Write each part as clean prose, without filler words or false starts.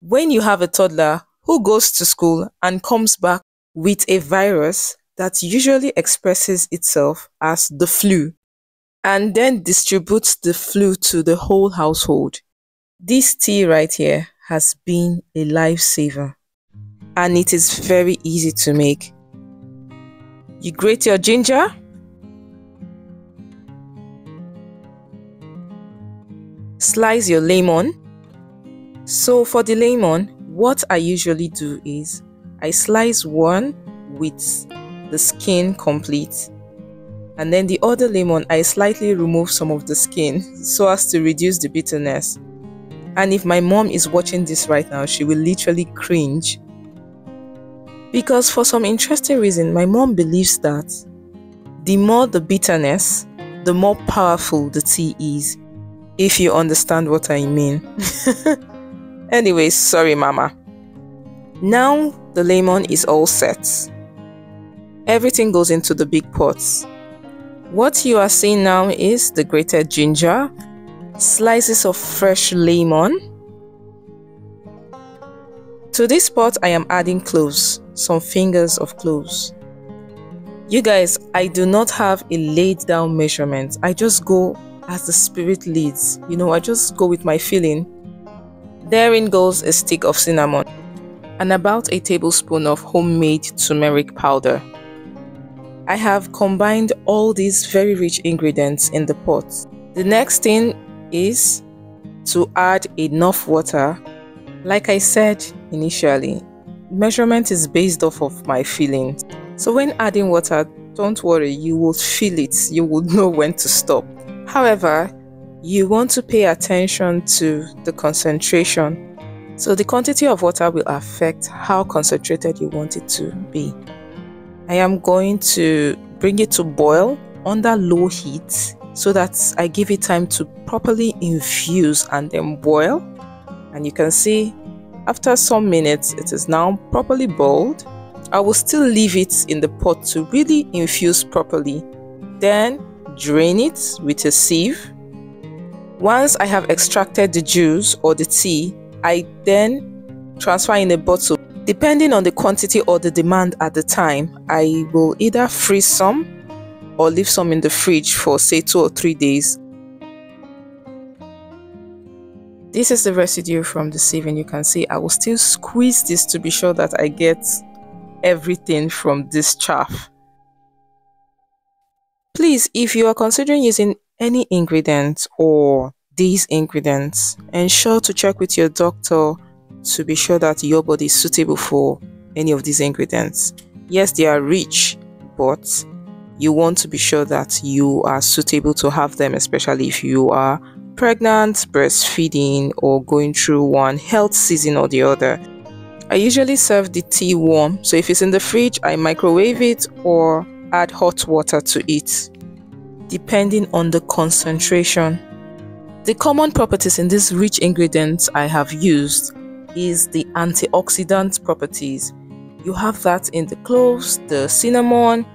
When you have a toddler who goes to school and comes back with a virus that usually expresses itself as the flu and then distributes the flu to the whole household, this tea right here has been a lifesaver, and it is very easy to make. You grate your ginger, slice your lemon. So for the lemon, what I usually do is I slice one with the skin complete, and then the other lemon I slightly remove some of the skin so as to reduce the bitterness. And if my mom is watching this right now, she will literally cringe, because for some interesting reason my mom believes that the more the bitterness, the more powerful the tea is, if you understand what I mean. Anyways, sorry mama. Now the lemon is all set. Everything goes into the big pots. What you are seeing now is the grated ginger, slices of fresh lemon. To this pot I am adding cloves, some fingers of cloves. You guys, I do not have a laid down measurement. I just go as the spirit leads. I just go with my feeling. Therein goes a stick of cinnamon and about a tablespoon of homemade turmeric powder. I have combined all these very rich ingredients in the pot. The next thing is to add enough water. Like I said initially, measurement is based off of my feelings. So when adding water, don't worry, you will feel it. You will know when to stop. However, you want to pay attention to the concentration. So the quantity of water will affect how concentrated you want it to be. I am going to bring it to boil under low heat so that I give it time to properly infuse and then boil. And you can see after some minutes it is now properly boiled. I will still leave it in the pot to really infuse properly. Then drain it with a sieve. Once I have extracted the juice or the tea, I then transfer in a bottle. Depending on the quantity or the demand at the time, I will either freeze some or leave some in the fridge for say 2 or 3 days. This is the residue from the sieve, and you can see I will still squeeze this to be sure that I get everything from this chaff. Please, if you are considering using any ingredient or these ingredients, ensure to check with your doctor to be sure that your body is suitable for any of these ingredients. Yes, they are rich, but you want to be sure that you are suitable to have them, especially if you are pregnant, breastfeeding, or going through one health season or the other. I usually serve the tea warm, so if it's in the fridge, I microwave it or add hot water to it, depending on the concentration. The common properties in these rich ingredients I have used is the antioxidant properties. You have that in the cloves, the cinnamon,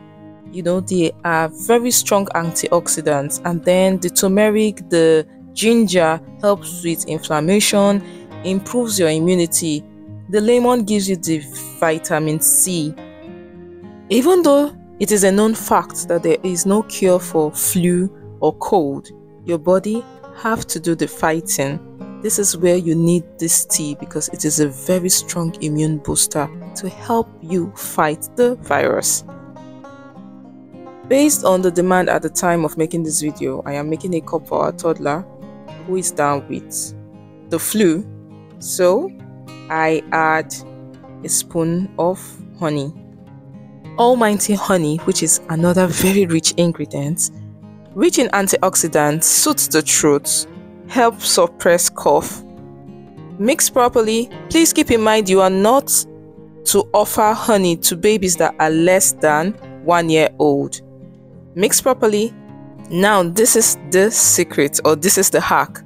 they are very strong antioxidants. And then the turmeric, the ginger helps with inflammation, improves your immunity. The lemon gives you the vitamin C. Even though it is a known fact that there is no cure for flu or cold, your body have to do the fighting. This is where you need this tea because it is a very strong immune booster to help you fight the virus. Based on the demand at the time of making this video, I am making a cup for our toddler who is down with the flu. So I add a spoon of honey. Almighty honey, which is another very rich ingredient, rich in antioxidants, soothes the throat, helps suppress cough. Mix properly. Please keep in mind you are not to offer honey to babies that are less than 1 year old. Mix properly. Now this is the secret, or this is the hack.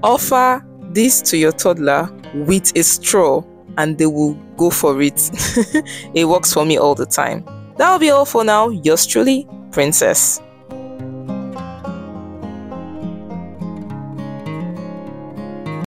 Offer this to your toddler with a straw and they will go for it. It works for me all the time. That'll be all for now. Yours truly, Princess.